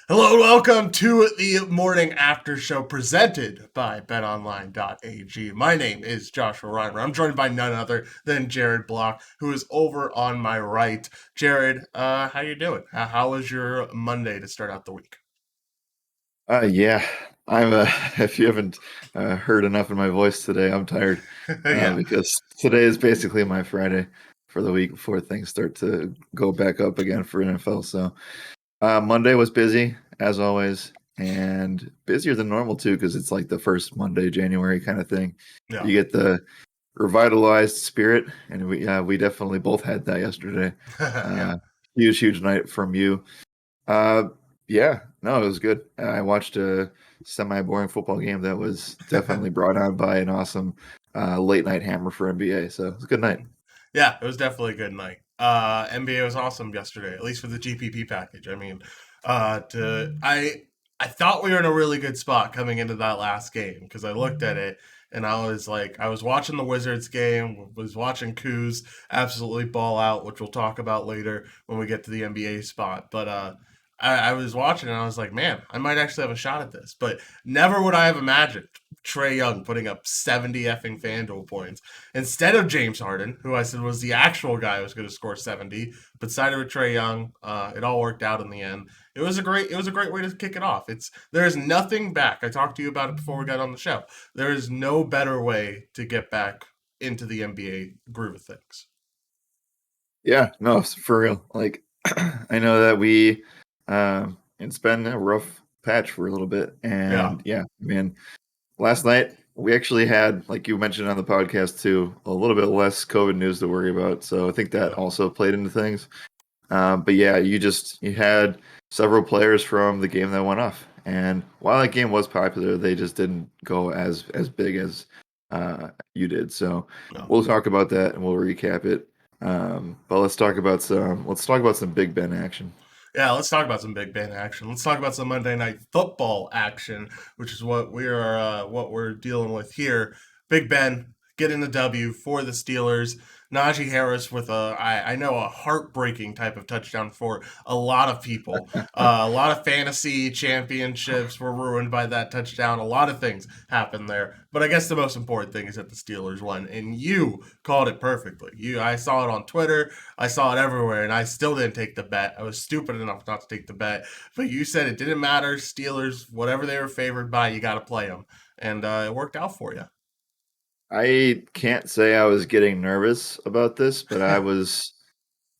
Hello and welcome to the morning after show presented by betonline.ag. My name is Joshua Reimer. I'm joined by none other than Jared Block, who is over on my right. Jared, how you doing? How was your Monday to start out the week? Yeah, I'm. If you haven't heard enough of my voice today, I'm tired Yeah, because today is basically my Friday for the week before things start to go back up again for NFL. So Monday was busy as always, and busier than normal too because it's like the first Monday January kind of thing. yeah, You get the revitalized spirit, and we definitely both had that yesterday. yeah. Uh, huge night from you. Uh, yeah, no, it was good. I watched a semi-boring football game that was definitely brought on by an awesome late night hammer for NBA. So it was a good night. Yeah, it was definitely a good night. NBA was awesome yesterday, at least for the GPP package. I thought we were in a really good spot coming into that last game because I looked at it and I was like, I was watching the Wizards game, was watching Kuz absolutely ball out, which we'll talk about later when we get to the NBA spot. I was watching and I was like, man, I might actually have a shot at this. But never would I have imagined Trey Young putting up 70 effing FanDuel points instead of James Harden, who I said was the actual guy who was going to score 70, but sided with Trey Young. It all worked out in the end. It was a great way to kick it off. There's nothing back. I talked to you about it before we got on the show. There is no better way to get back into the NBA groove of things. Yeah, no, for real. Like I know that it's been a rough patch for a little bit, Yeah, and yeah, man, last night we actually had, like you mentioned on the podcast too, a little bit less COVID news to worry about. So I think that yeah, also played into things. But yeah, you had several players from the game that went off, and while that game was popular, they just didn't go as big as you did. So no. we'll talk about that and we'll recap it. But let's talk about some Big Ben action. Yeah, let's talk about some Big Ben action. Let's talk about some Monday Night Football action, which is what we're dealing with here. Big Ben getting the W for the Steelers. Najee Harris with I know a heartbreaking type of touchdown for a lot of people. A lot of fantasy championships were ruined by that touchdown. A lot of things happened there, but I guess the most important thing is that the Steelers won, and you called it perfectly. I saw it on Twitter. I saw it everywhere, and I still didn't take the bet. I was stupid enough not to take the bet, but you said it didn't matter. Steelers, whatever they were favored by, you got to play them, and it worked out for you. I can't say I was getting nervous about this, but I was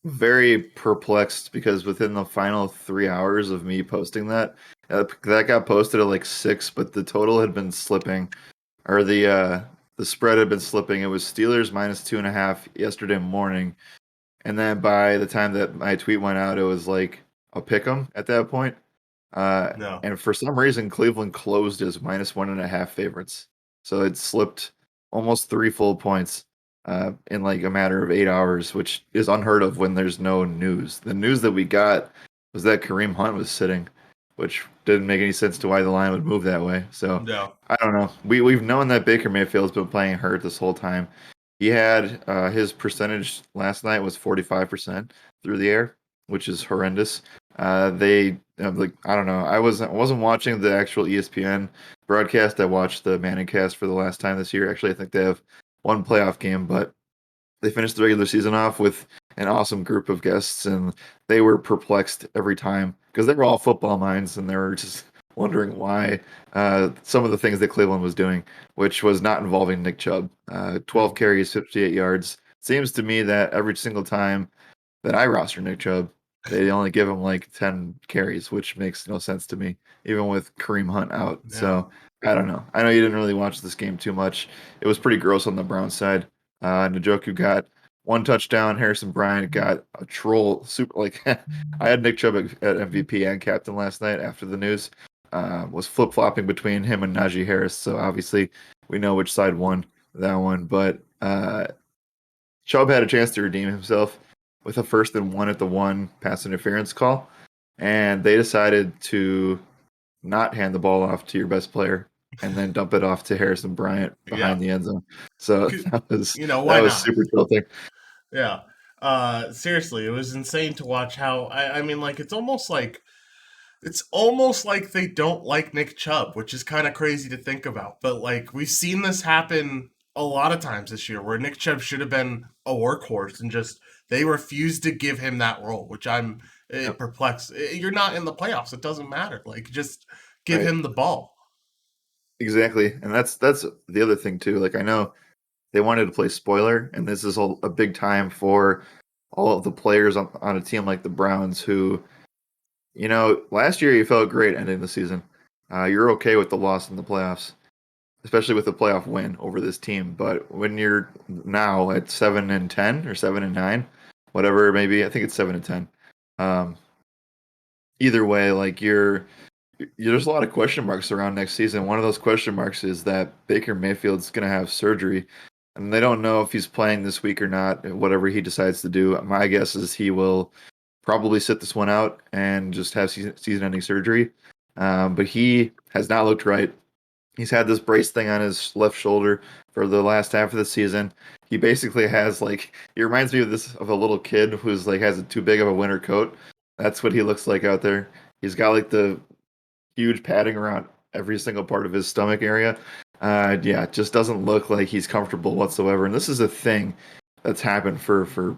very perplexed because within the final 3 hours of me posting that got posted at like 6, but the total had been slipping, or the spread had been slipping. It was Steelers minus 2.5 yesterday morning, and then by the time that my tweet went out, it was like a pick 'em at that point. No, And for some reason, Cleveland closed as minus 1.5 favorites, so it slipped almost 3 full points in like a matter of 8 hours, which is unheard of when there's no news. The news that we got was that Kareem Hunt was sitting, which didn't make any sense to why the line would move that way. So no, I don't know. We've known that Baker Mayfield's been playing hurt this whole time. He had his percentage last night was 45% through the air, which is horrendous. They like I don't know. I wasn't watching the actual ESPN broadcast. I watched the Manning cast for the last time this year. Actually, I think they have one playoff game, but they finished the regular season off with an awesome group of guests, and they were perplexed every time because they were all football minds, and they were just wondering why some of the things that Cleveland was doing, which was not involving Nick Chubb. 12 no. carries, 58 yards. Seems to me that every single time that I roster Nick Chubb, they only give him like 10 carries, which makes no sense to me, even with Kareem Hunt out. Yeah, So I don't know. I know you didn't really watch this game too much. It was pretty gross on the Browns side. Njoku got one touchdown. Harrison Bryant got a troll. Super like I had Nick Chubb at MVP and captain last night after the news. Was flip flopping between him and Najee Harris. So obviously we know which side won that one. But Chubb had a chance to redeem himself with a 1st and 1 at the one pass interference call, and they decided to not hand the ball off to your best player and then dump it off to Harrison Bryant yeah. behind the end zone. So that was Why that was not? super tilting. Yeah. Seriously, it was insane to watch how I mean, like it's almost like It's almost like they don't like Nick Chubb, which is kind of crazy to think about. But like we've seen this happen a lot of times this year where Nick Chubb should have been a workhorse and just they refuse to give him that role, which I'm Yep. perplexed. You're not in the playoffs. It doesn't matter. Like just give Right. him the ball. Exactly. And that's the other thing too. Like I know they wanted to play spoiler, and this is a big time for all of the players on a team like the Browns who, last year you felt great ending the season. You're okay with the loss in the playoffs, especially with the playoff win over this team. But when you're now at 7-10 or 7-9, whatever it may be, I think it's 7-10. Um, Either way, like there's a lot of question marks around next season. One of those question marks is that Baker Mayfield's going to have surgery, and they don't know if he's playing this week or not. Whatever he decides to do, my guess is he will probably sit this one out and just have season-ending surgery. But he has not looked right. He's had this brace thing on his left shoulder for the last half of the season. He basically has like he reminds me of a little kid who's like has too big of a winter coat. That's what he looks like out there. He's got like the huge padding around every single part of his stomach area. Yeah, it just doesn't look like he's comfortable whatsoever. And this is a thing that's happened for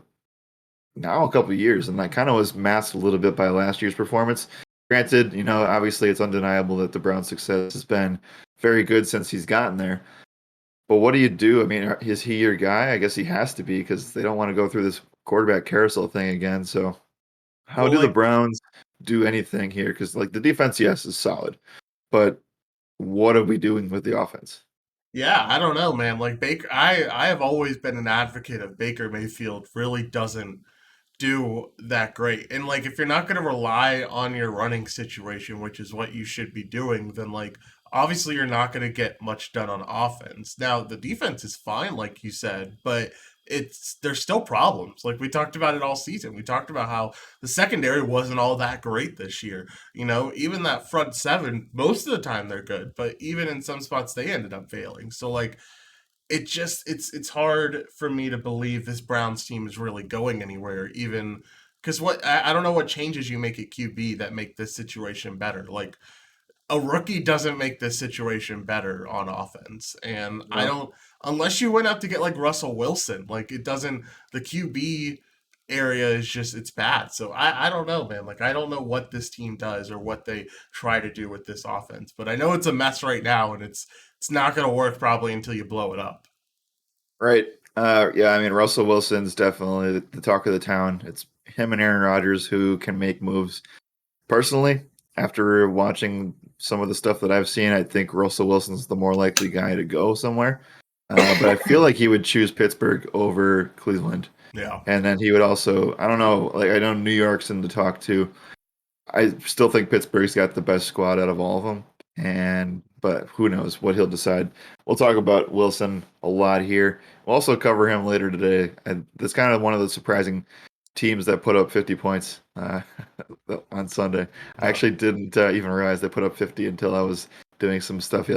now a couple of years, and that kind of was masked a little bit by last year's performance. Granted, obviously it's undeniable that the Browns' success has been very good since he's gotten there. But what do you do? I mean, is he your guy? I guess he has to be because they don't want to go through this quarterback carousel thing again. So, how Well, do the like Browns do anything here? Because like the defense, yes, is solid, but what are we doing with the offense? yeah, I don't know, man. Like Baker, I have always been an advocate of Baker Mayfield. Really doesn't do that great. And like if you're not going to rely on your running situation, which is what you should be doing, then like obviously you're not going to get much done on offense. Now, the defense is fine like you said, but it's there's still problems. Like we talked about it all season. We talked about how the secondary wasn't all that great this year. Even that front seven, most of the time they're good, but even in some spots they ended up failing. So like it's hard for me to believe this Browns team is really going anywhere, even because I don't know what changes you make at QB that make this situation better. Like a rookie doesn't make this situation better on offense, and I No. don't unless you went out to get like Russell Wilson. Like it doesn't the QB area is just it's bad. So I don't know, man. Like I don't know what this team does or what they try to do with this offense, but I know it's a mess right now, and it's not going to work probably until you blow it up. Right. Yeah, I mean, Russell Wilson's definitely the talk of the town. It's him and Aaron Rodgers who can make moves. Personally, after watching some of the stuff that I've seen, I think Russell Wilson's the more likely guy to go somewhere. But I feel like he would choose Pittsburgh over Cleveland. Yeah. And then he would also, I don't know, like I know New York's in the talk too. I still think Pittsburgh's got the best squad out of all of them. But who knows what he'll decide. We'll talk about Wilson a lot here. We'll also cover him later today. And that's kind of one of the surprising teams that put up 50 points on Sunday. I Yeah. actually didn't even realize they put up 50 until I was doing some stuff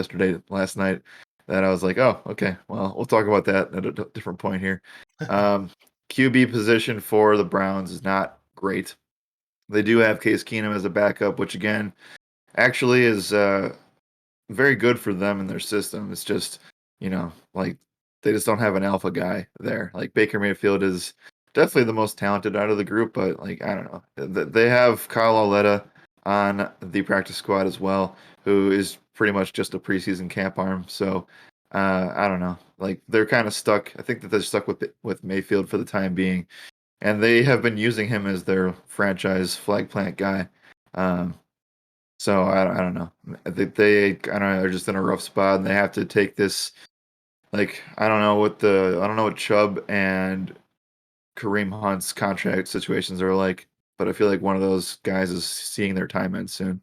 last night. That I was like, oh, okay. Well, we'll talk about that at a different point here. Um, QB position for the Browns is not great. They do have Case Keenum as a backup, which again actually is very good for them in their system. It's just, like they just don't have an alpha guy there. Like Baker Mayfield is definitely the most talented out of the group, but like I don't know. They have Kyle Aletta on the practice squad as well, who is pretty much just a preseason camp arm. So I don't know. Like they're kind of stuck. I think that they're stuck with Mayfield for the time being, and they have been using him as their franchise flag plant guy. Um, so I don't know. They kind of are just in a rough spot, and they have to take this. Like I don't know what Chubb and Kareem Hunt's contract situations are like, but I feel like one of those guys is seeing their time end soon.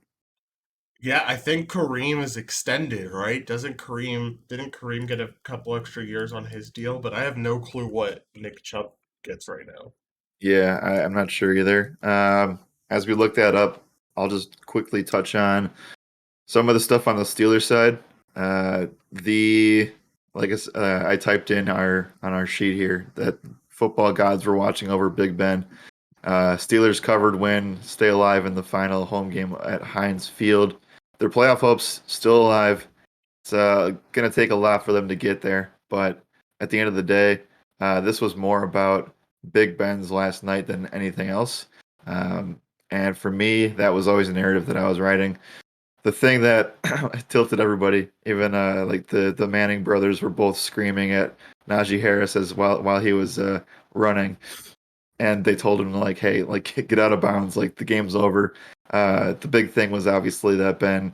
Yeah, I think Kareem is extended, right? Didn't Kareem get a couple extra years on his deal? But I have no clue what Nick Chubb gets right now. Yeah, I'm not sure either. As we look that up, I'll just quickly touch on some of the stuff on the Steelers side. The like I typed in our on our sheet here that football gods were watching over Big Ben. Steelers covered win, stay alive in the final home game at Heinz Field. Their playoff hopes still alive. It's going to take a lot for them to get there, but at the end of the day, this was more about Big Ben's last night than anything else. And for me, that was always a narrative that I was writing. The thing that tilted everybody, even like the Manning brothers were both screaming at Najee Harris as while he was running, and they told him like, "Hey, like get out of bounds, like the game's over." The big thing was obviously that Ben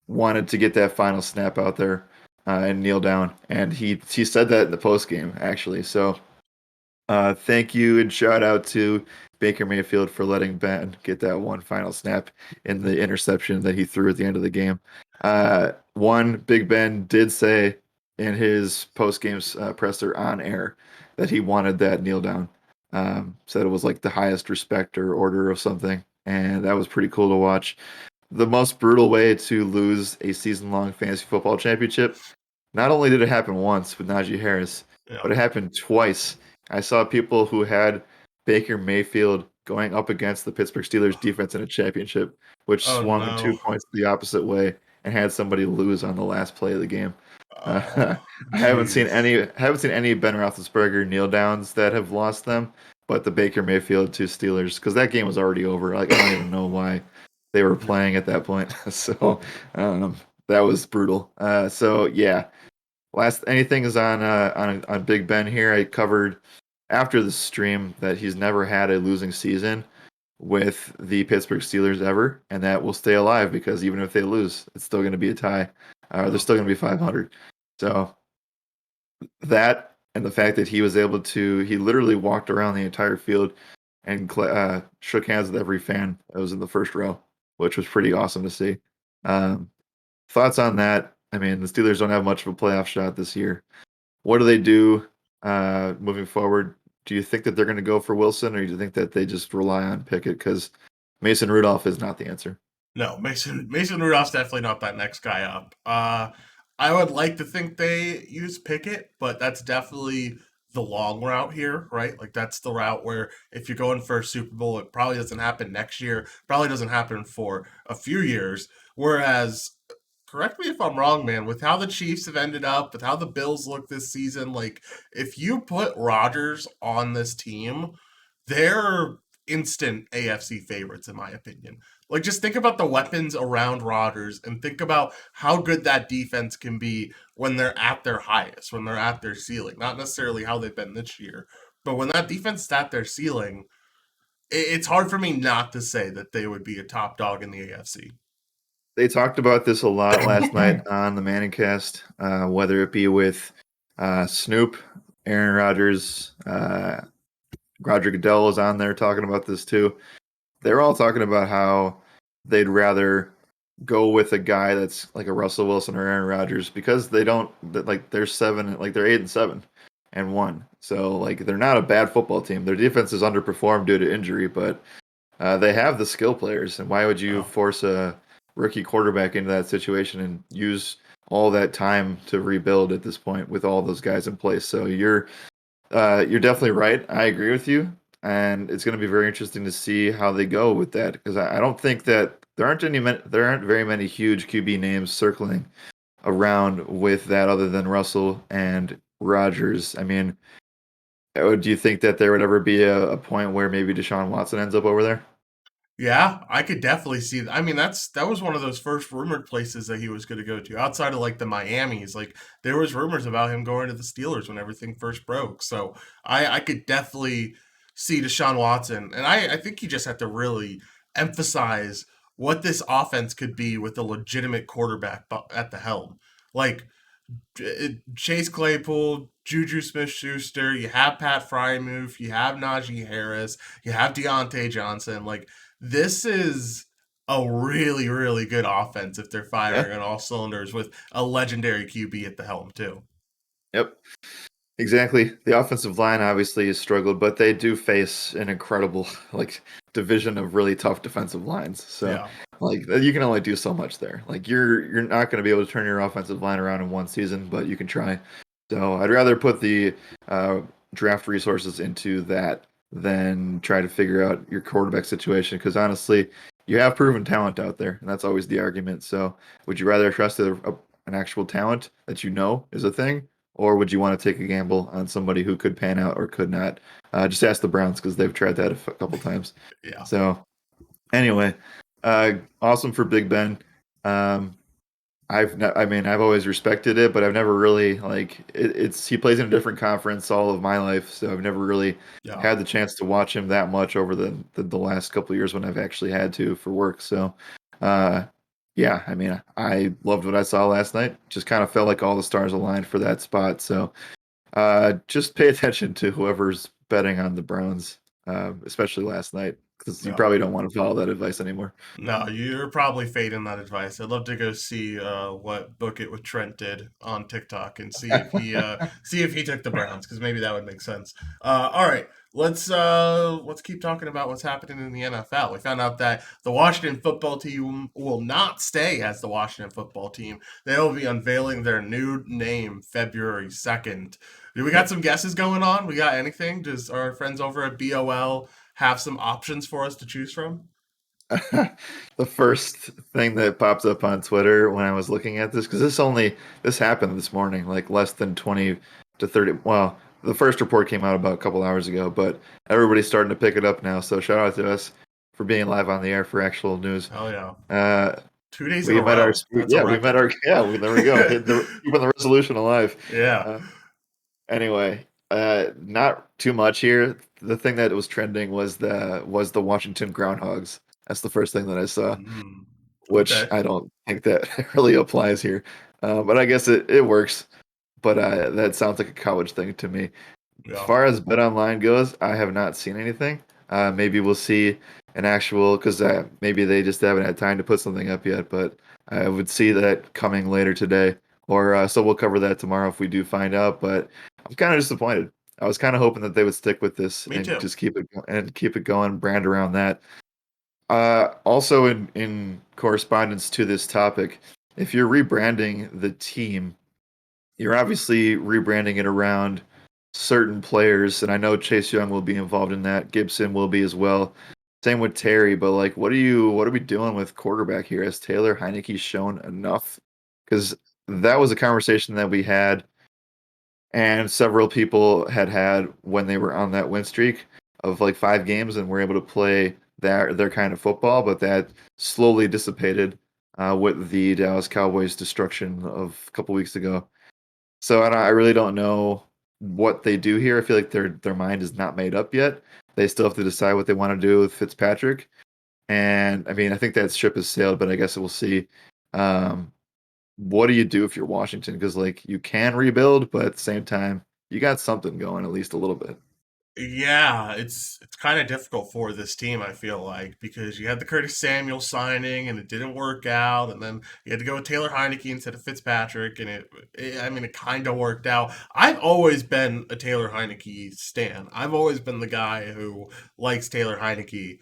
wanted to get that final snap out there and kneel down, and he said that in the post game actually. So thank you and shout out to Baker Mayfield for letting Ben get that one final snap in the interception that he threw at the end of the game. One, Big Ben did say in his post game presser on air that he wanted that kneel down. Said it was like the highest respect or order of something, and that was pretty cool to watch. The most brutal way to lose a season long fantasy football championship. Not only did it happen once with Najee Harris, Yeah. but it happened twice. I saw people who had Baker Mayfield going up against the Pittsburgh Steelers defense in a championship, which Oh swung no. 2 points the opposite way and had somebody lose on the last play of the game. Oh, I haven't seen jeez. any Ben Roethlisberger kneel downs that have lost them, but the Baker Mayfield to Steelers because that game was already over. Like I don't even know why they were playing at that point. So that was brutal. So yeah, last anything is on Big Ben here. I covered after the stream that he's never had a losing season with the Pittsburgh Steelers ever, and that will stay alive because even if they lose, it's still going to be a tie. They're Yeah. still going to be 500. So that and the fact that he was able to, he literally walked around the entire field and shook hands with every fan that was in the first row, which was pretty awesome to see. Um, Thoughts on that? I mean, the Steelers don't have much of a playoff shot this year. What do they do moving forward? Do you think that they're going to go for Wilson, or do you think that they just rely on Pickett? Because Mason Rudolph is not the answer. No, Mason Rudolph's definitely not that next guy up. I would like to think they use Pickett, but that's definitely the long route here, right? Like that's the route where if you're going for a Super Bowl, it probably doesn't happen next year. Probably doesn't happen for a few years. Whereas, correct me if I'm wrong, man. With how the Chiefs have ended up, with how the Bills look this season, like if you put Rodgers on this team, they're instant AFC favorites, in my opinion. Like, just think about the weapons around Rodgers and think about how good that defense can be when they're at their highest, when they're at their ceiling. Not necessarily how they've been this year, but when that defense is at their ceiling, it's hard for me not to say that they would be a top dog in the AFC. They talked about this a lot last night on the Manningcast, whether it be with Snoop, Aaron Rodgers, Roger Goodell was on there talking about this too. They're all talking about how they'd rather go with a guy that's like a Russell Wilson or Aaron Rodgers because they don't like they're seven, like they're 8-7-1. So like they're not a bad football team. Their defense is underperformed due to injury, but they have the skill players. And why would you Oh, force a rookie quarterback into that situation and use all that time to rebuild at this point with all those guys in place? So you're definitely right. I agree with you, and it's going to be very interesting to see how they go with that because I don't think that there aren't very many huge QB names circling around with that other than Russell and Rodgers. I mean, do you think that there would ever be a point where maybe Deshaun Watson ends up over there? yeah, I could definitely see that. I mean, that was one of those first rumored places that he was going to go to outside of like the Miamis. Like there was rumors about him going to the Steelers when everything first broke. So I could definitely see Deshaun Watson, and I think you just have to really emphasize what this offense could be with a legitimate quarterback at the helm. Like Chase Claypool, Juju Smith-Schuster, you have Pat Frymouth, you have Najee Harris, you have Deontay Johnson. Like this is a really, really good offense if they're Yeah. firing on all cylinders with a legendary QB at the helm too. Yep. Exactly. The offensive line obviously has struggled, but they do face an incredible like division of really tough defensive lines. So Yeah. like you can only do so much there. Like you're not going to be able to turn your offensive line around in one season, but you can try. So I'd rather put the uh, draft resources into that than try to figure out your quarterback situation. Because honestly, you have proven talent out there, and that's always the argument. So, would you rather trust an actual talent that you know is a thing, or would you want to take a gamble on somebody who could pan out or could not? Just ask the Browns because they've tried that a couple times. Yeah. So, anyway, awesome for Big Ben. Um, I mean, I've always respected it, but I've never really like it's he plays in a different conference all of my life, so I've never really Yeah. had the chance to watch him that much over the last couple of years when I've actually had to for work. So, uh, yeah, I mean, I loved what I saw last night. Just kind of felt like all the stars aligned for that spot. So, just pay attention to whoever's betting on the Browns, especially last night, because you Yeah. probably don't want to follow that advice anymore. No, you're probably fading that advice. I'd love to go see what Book It with Trent did on TikTok and see if he took the Browns because maybe that would make sense. All right, let's keep talking about what's happening in the NFL. We found out that the Washington football team will not stay as the Washington football team. They will be unveiling their new name February 2nd. Do we got some guesses going on? We got anything? Does our friends over at BOL have some options for us to choose from? The first thing that pops up on Twitter when I was looking at this, because this happened this morning, like less than 20 to 30. Well, the first report came out about a couple hours ago, but everybody's starting to pick it up now. So shout out to us for being live on the air for actual news. Hell yeah. Uh, 2 days in we a met our row. That's a yeah, we met record. our yeah. There we go. Keeping the resolution alive. Yeah. Uh, Anyway, not too much here. The thing that was trending was the Washington Groundhogs. That's the first thing that I saw, Mm. which Okay. I don't think that really applies here. But I guess it works. But that sounds like a college thing to me. As Yeah. far as BetOnline goes, I have not seen anything. Maybe we'll see an actual because maybe they just haven't had time to put something up yet. But I would see that coming later today, or so we'll cover that tomorrow if we do find out. But I'm kind of disappointed. I was kind of hoping that they would stick with this Me and too. just keep it going, brand around that. Also, in correspondence to this topic, if you're rebranding the team, you're obviously rebranding it around certain players, and I know Chase Young will be involved in that. Gibson will be as well. Same with Terry, but like, what are we doing with quarterback here? Has Taylor Heineke shown enough? Because that was a conversation that we had, and several people had when they were on that win streak of like 5 games and were able to play their kind of football, but that slowly dissipated with the Dallas Cowboys destruction of a couple weeks ago. So I really don't know what they do here. I feel like their mind is not made up yet. They still have to decide what they want to do with Fitzpatrick. And I mean, I think that ship has sailed, but I guess we'll see. Um, what do you do if you're Washington? Because like you can rebuild, but at the same time, you got something going at least a little bit. Yeah, it's kind of difficult for this team, I feel like, because you had the Curtis Samuel signing and it didn't work out, and then you had to go with Taylor Heineke instead of Fitzpatrick, and I mean, it kind of worked out. I've always been a Taylor Heineke stan. I've always been the guy who likes Taylor Heineke.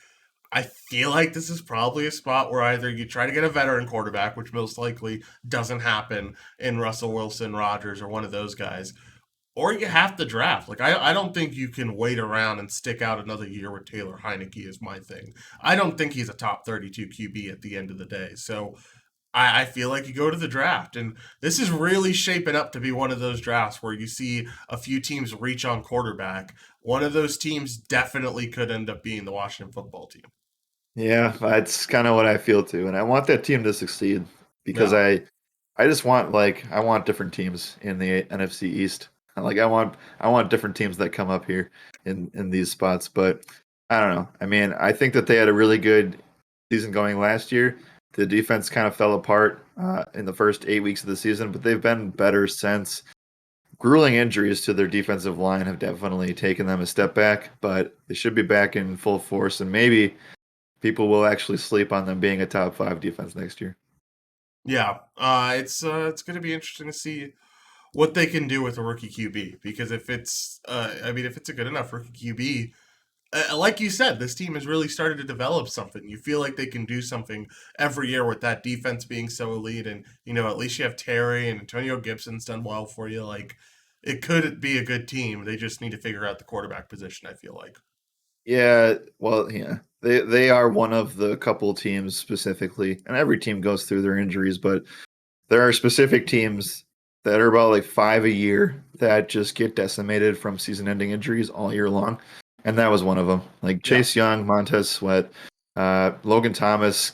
I feel like this is probably a spot where either you try to get a veteran quarterback, which most likely doesn't happen in Russell Wilson, Rodgers, or one of those guys, or you have to draft. Like I don't think you can wait around and stick out another year with Taylor Heineke is my thing. I don't think he's a top 32 QB at the end of the day. So I feel like you go to the draft, and this is really shaping up to be one of those drafts where you see a few teams reach on quarterback. One of those teams definitely could end up being the Washington football team. Yeah, that's kind of what I feel too, and I want that team to succeed because Yeah. I just want I want different teams in the NFC East. Like I want different teams that come up here in these spots, but I don't know. I mean, I think that they had a really good season going last year. The defense kind of fell apart in the first 8 weeks of the season, but they've been better since. Grueling injuries to their defensive line have definitely taken them a step back, but they should be back in full force, and maybe people will actually sleep on them being a top 5 defense next year. Yeah. It's going to be interesting to see what they can do with a rookie QB because if it's I mean if it's a good enough rookie QB, like you said, this team has really started to develop something. You feel like they can do something every year with that defense being so elite, and at least you have Terry and Antonio Gibson's done well for you. Like it could be a good team. They just need to figure out the quarterback position. I feel like. Yeah, well, yeah. They are one of the couple teams specifically, and every team goes through their injuries, but there are specific teams that are about like 5 a year that just get decimated from season-ending injuries all year long, and that was one of them. Like Yeah, Chase Young, Montez Sweat, Logan Thomas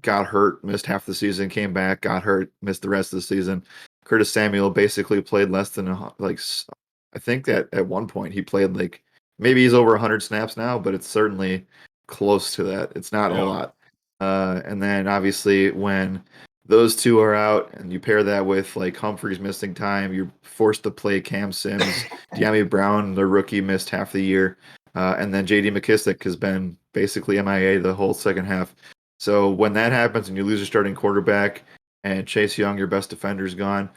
got hurt, missed half the season, came back, got hurt, missed the rest of the season. Curtis Samuel basically played less than I think that at one point he played like maybe he's over 100 snaps now, but it's certainly close to that. It's not a yeah, lot. And then obviously when those two are out, and you pair that with like Humphreys missing time, you're forced to play Cam Sims, De'Ami Brown, the rookie, missed half the year, and then J.D. McKissick has been basically MIA the whole second half. So when that happens and you lose your starting quarterback and Chase Young, your best defender, is gone,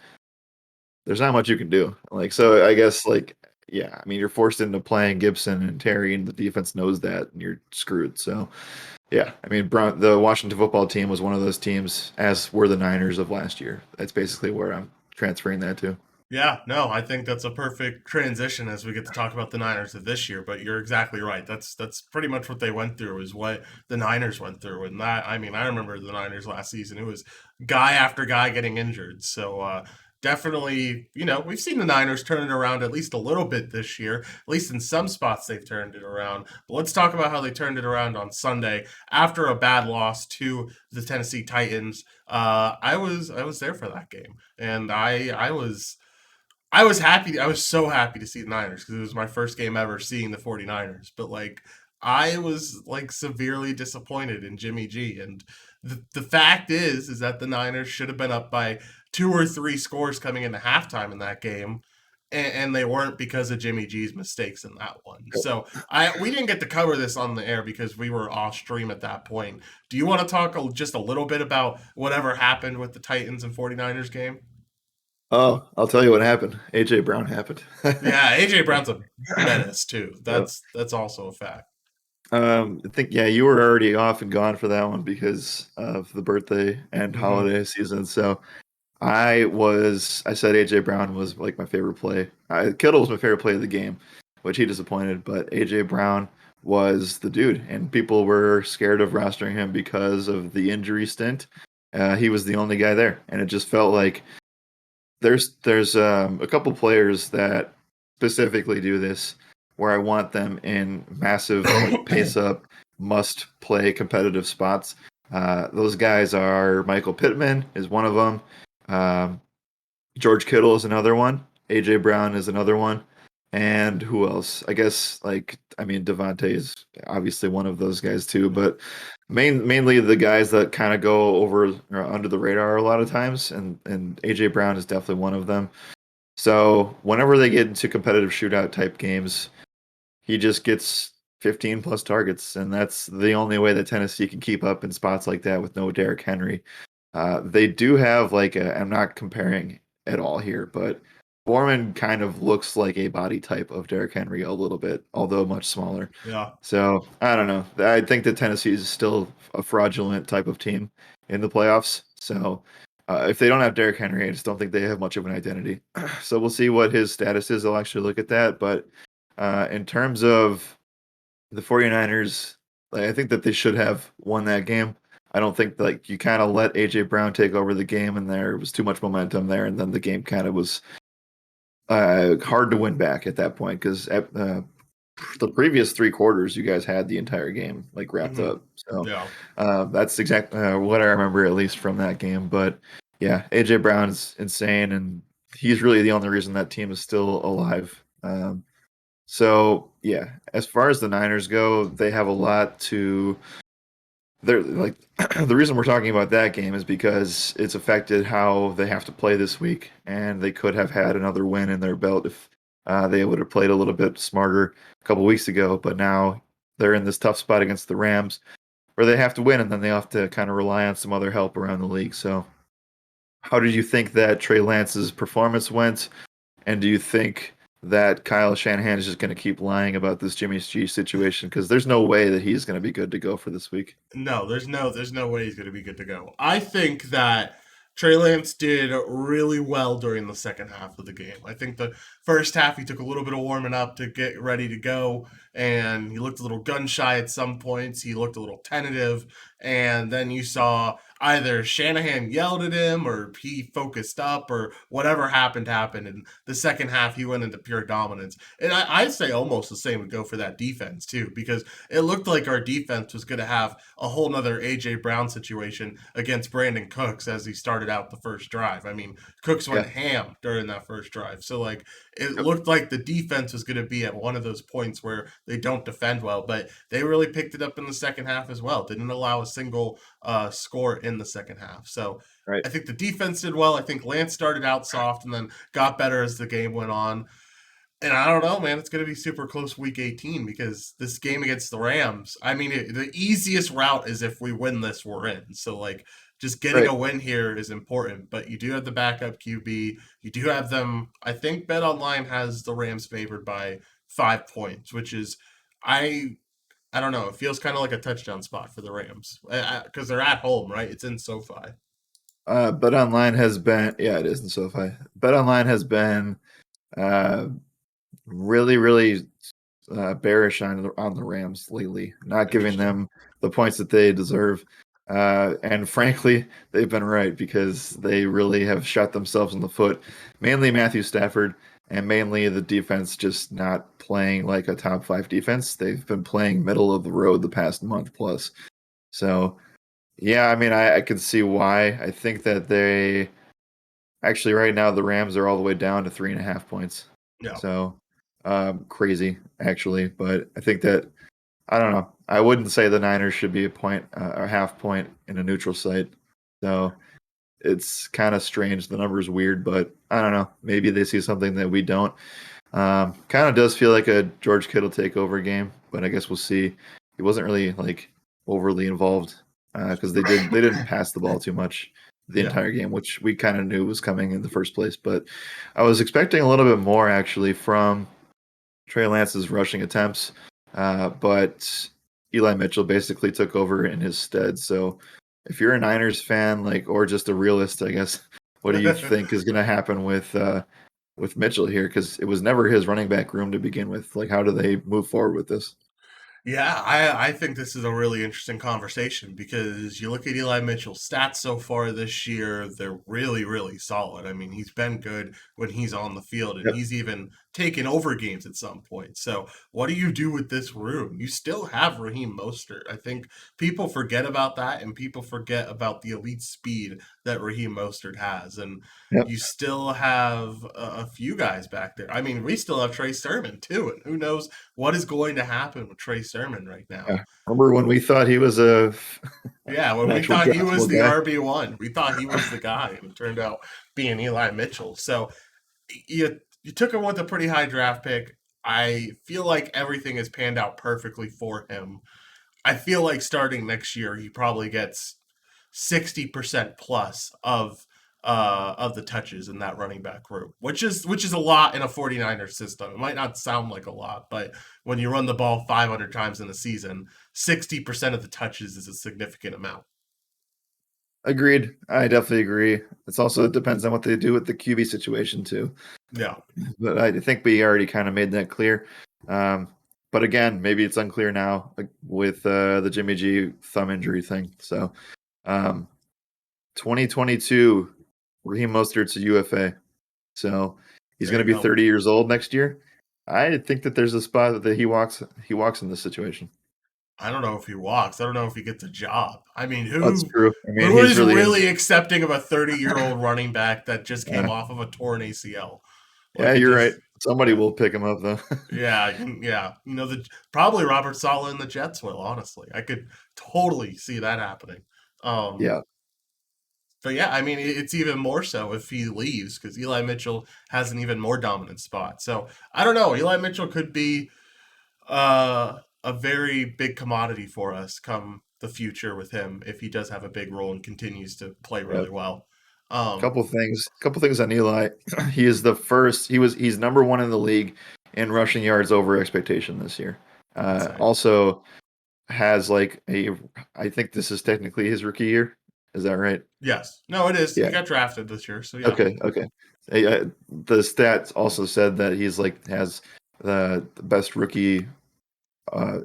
there's not much you can do. Like, so I guess like, yeah, I mean, you're forced into playing Gibson and Terry, and the defense knows that, and you're screwed. So yeah, I mean, the Washington football team was one of those teams, as were the Niners of last year. That's basically where I'm transferring that to. yeah. No, I think that's a perfect transition as we get to talk about the Niners of this year. But you're exactly right. That's pretty much what they went through, is what the Niners went through. And that, I mean, I remember the Niners last season. It was guy after guy getting injured. So definitely, we've seen the Niners turn it around at least a little bit this year. At least in some spots, they've turned it around. But let's talk about how they turned it around on Sunday after a bad loss to the Tennessee Titans. I was there for that game, and I was happy. I was so happy to see the Niners because it was my first game ever seeing the 49ers. But like, I was like severely disappointed in Jimmy G. And the fact is that the Niners should have been up by two or three scores coming into halftime in that game. And they weren't because of Jimmy G's mistakes in that one. So we didn't get to cover this on the air because we were off stream at that point. Do you want to talk just a little bit about whatever happened with the Titans and 49ers game? Oh, I'll tell you what happened. AJ Brown happened. Yeah, AJ Brown's a menace too. Yep. That's also a fact. I think yeah, you were already off and gone for that one because of the birthday and Hmm. holiday season. So I said AJ Brown was like my favorite play. Kittle was my favorite play of the game, which he disappointed, but AJ Brown was the dude, and people were scared of rostering him because of the injury stint. He was the only guy there, and it just felt like there's a couple players that specifically do this where I want them in massive like pace up must play competitive spots. Those guys are Michael Pittman is one of them. Um, George Kittle is another one. AJ Brown is another one. And who else? I guess I mean Devontae is obviously one of those guys too, Yeah. but mainly the guys that kind of go over or under the radar a lot of times, and AJ Brown is definitely one of them. So whenever they get into competitive shootout type games, he just gets 15 plus targets, and that's the only way that Tennessee can keep up in spots like that with no Derrick Henry. They do have I'm not comparing at all here, but Foreman kind of looks like a body type of Derrick Henry a little bit, although much smaller. Yeah. So I don't know. I think that Tennessee is still a fraudulent type of team in the playoffs. So if they don't have Derrick Henry, I just don't think they have much of an identity. So we'll see what his status is. I'll actually look at that. But in terms of the 49ers, I think that they should have won that game. I don't think like you kind of let AJ Brown take over the game, and there was too much momentum there, and then the game kind of was hard to win back at that point because the previous three quarters you guys had the entire game like wrapped Hmm. up. So Yeah. that's exactly what I remember at least from that game. But yeah, AJ Brown's insane, and he's really the only reason that team is still alive. So yeah, as far as the Niners go, they have a lot to. They're like the reason we're talking about that game is because it's affected how they have to play this week, and they could have had another win in their belt if they would have played a little bit smarter a couple weeks ago. But now they're in this tough spot against the Rams, where they have to win, and then they have to kind of rely on some other help around the league. So, how did you think that Trey Lance's performance went? And do you think that Kyle Shanahan is just going to keep lying about this Jimmy G situation? Because there's no way that he's going to be good to go for this week. No, there's no way he's going to be good to go. I think that Trey Lance did really well during the second half of the game. I think the first half he took a little bit of warming up to get ready to go, and he looked a little gun shy at some points. He looked a little tentative, and then you saw either Shanahan yelled at him or he focused up or whatever happened. And the second half he went into pure dominance. And I'd say almost the same would go for that defense too, because it looked like our defense was going to have a whole nother AJ Brown situation against Brandon Cooks as he started out the first drive. I mean, Cooks went Yeah. ham during that first drive. So like it Yep. looked like the defense was going to be at one of those points where they don't defend well, but they really picked it up in the second half as well. Didn't allow a single score in the second half. So Right. I think the defense did well. I think Lance started out soft and then got better as the game went on. And I don't know, man. It's going to be super close week 18 because this game against the Rams, I mean, the easiest route is if we win this, we're in. So, like, just getting Right. a win here is important. But you do have the backup QB. You do have them. I think Bet Online has the Rams favored by 5 points, which is, I. I don't know. It feels kind of like a touchdown spot for the Rams because they're at home, right? It's in SoFi. Bet Online has been, yeah, it is in SoFi. Bet Online has been uh, really, really bearish on the Rams lately, not giving Interesting. them the points that they deserve. And frankly, they've been right because they really have shot themselves in the foot. Mainly Matthew Stafford, and mainly the defense just not playing like a top five defense. They've been playing middle of the road the past month plus. So yeah, I mean, I can see why. I think that they actually right now the Rams are all the way down to 3.5 points. Yeah. So crazy actually, but I think that I don't know. I wouldn't say the Niners should be a point or half point in a neutral site. So it's kind of strange. The number's weird, but I don't know. Maybe they see something that we don't. Kind of does feel like a George Kittle takeover game, but I guess we'll see. He wasn't really like overly involved because they didn't pass the ball too much the Yeah. entire game, which we kind of knew was coming in the first place. But I was expecting a little bit more actually from Trey Lance's rushing attempts, but Eli Mitchell basically took over in his stead. So if you're a Niners fan, like or just a realist, I guess, what do you think is going to happen with Mitchell here? Because it was never his running back room to begin with. Like, how do they move forward with this? Yeah, I think this is a really interesting conversation because you look at Eli Mitchell's stats so far this year, they're really, really solid. I mean, he's been good when he's on the field and Yep. he's even taken over games at some point. So, what do you do with this room? You still have Raheem Mostert. I think people forget about that and people forget about the elite speed that Raheem Mostert has. And Yep. you still have a few guys back there. I mean, we still have Trey Sermon too, and who knows what is going to happen with Trey Sermon right now. Yeah. Remember when we thought he was Yeah, an when we actual thought he was draftable the guy? RB1, we thought he was the guy, and it turned out being Eli Mitchell. So you took him with a pretty high draft pick. I feel like everything has panned out perfectly for him. I feel like starting next year, he probably gets 60% plus of the touches in that running back group, which is a lot in a 49er system. It might not sound like a lot, but when you run the ball 500 times in a season, 60% of the touches is a significant amount. Agreed. I definitely agree. It's also it depends on what they do with the QB situation too. Yeah. But I think we already kind of made that clear. But again, maybe it's unclear now with the Jimmy G thumb injury thing. So, um, 2022, Raheem Mostert's a UFA. So he's There going you to be go. 30 years old next year. I think that there's a spot that he walks in this situation. I don't know if he walks. I don't know if he gets a job. I mean, That's who true. I mean, who he's is really really accepting of a 30-year-old running back that just came yeah, off of a torn ACL? yeah, Like it you're right. just Somebody yeah. will pick him up though. Yeah, yeah. The probably Robert Saleh and the Jets will. Honestly, I could totally see that happening. Um, Yeah, but yeah, I mean, it's even more so if he leaves because Eli Mitchell has an even more dominant spot. So I don't know. Eli Mitchell could be a very big commodity for us come the future with him if he does have a big role and continues to play yeah. really well. Um, Couple things on Eli. He is the first. He's number one in the league in rushing yards over expectation this year. insane. Also has like a. I think this is technically his rookie year. Is that right? Yes. No, it is. He Yeah. got drafted this year, so yeah. Okay. Okay. The stats also said that he's like has the best rookie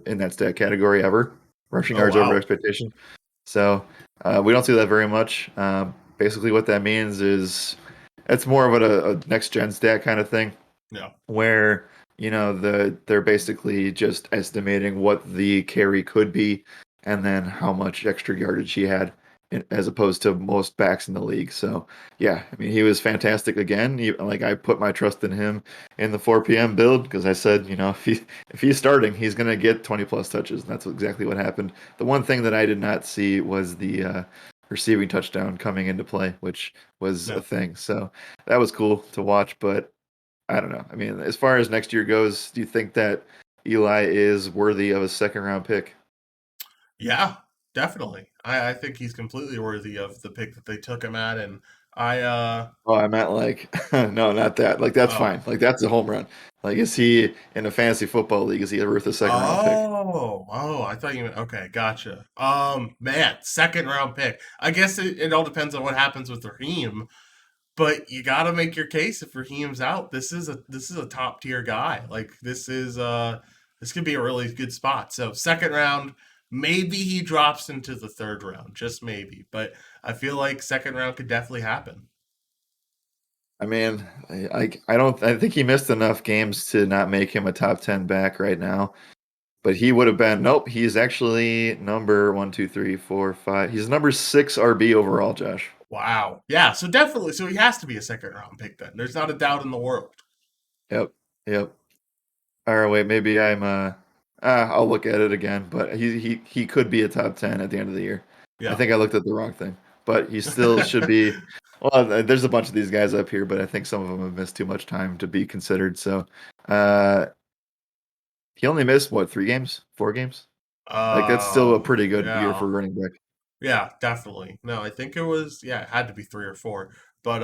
in that stat category ever, rushing Oh yards over wow. expectation. So we don't see that very much. Basically, what that means is it's more of a next gen stat kind of thing, Yeah. where they're basically just estimating what the carry could be, and then how much extra yardage he had, as opposed to most backs in the league. So yeah, I mean he was fantastic again. Like I put my trust in him in the 4 p.m. build because I said, if he's starting, he's gonna get 20 plus touches, and that's exactly what happened. The one thing that I did not see was the receiving touchdown coming into play, which was a Yeah. thing. So that was cool to watch, but I don't know. I mean, as far as next year goes, do you think that Eli is worthy of a second round pick? Yeah, definitely. I think he's completely worthy of the pick that they took him at, and I Oh, I meant like, no, not that. Like, that's oh fine. Like, that's a home run. Like, is he in a fantasy football league? Is he worth a second round pick? oh, I thought you meant okay, gotcha. Man, second round pick. I guess it all depends on what happens with Raheem, but you got to make your case if Raheem's out. This is a top tier guy. Like this could be a really good spot. So second round, maybe he drops into the third round, just maybe. But I feel like second round could definitely happen. I mean, I don't, I think he missed enough games to not make him a top 10 back right now. But he would have been, nope, he's actually number one, two, three, four, five. He's number six RB overall, Josh. Wow. Yeah. So definitely. So he has to be a second round pick. Then there's not a doubt in the world. Yep. Yep. Or wait, maybe I'll look at it again, but he could be a top 10 at the end of the year. I Yeah. think I looked at the wrong thing, but he still should be. Well, there's a bunch of these guys up here, but I think some of them have missed too much time to be considered. So, uh, he only missed what, 3 games, 4 games? Like that's still a pretty good year Yeah. for running back. Yeah, definitely. No, I think it was, yeah, it had to be three or four. But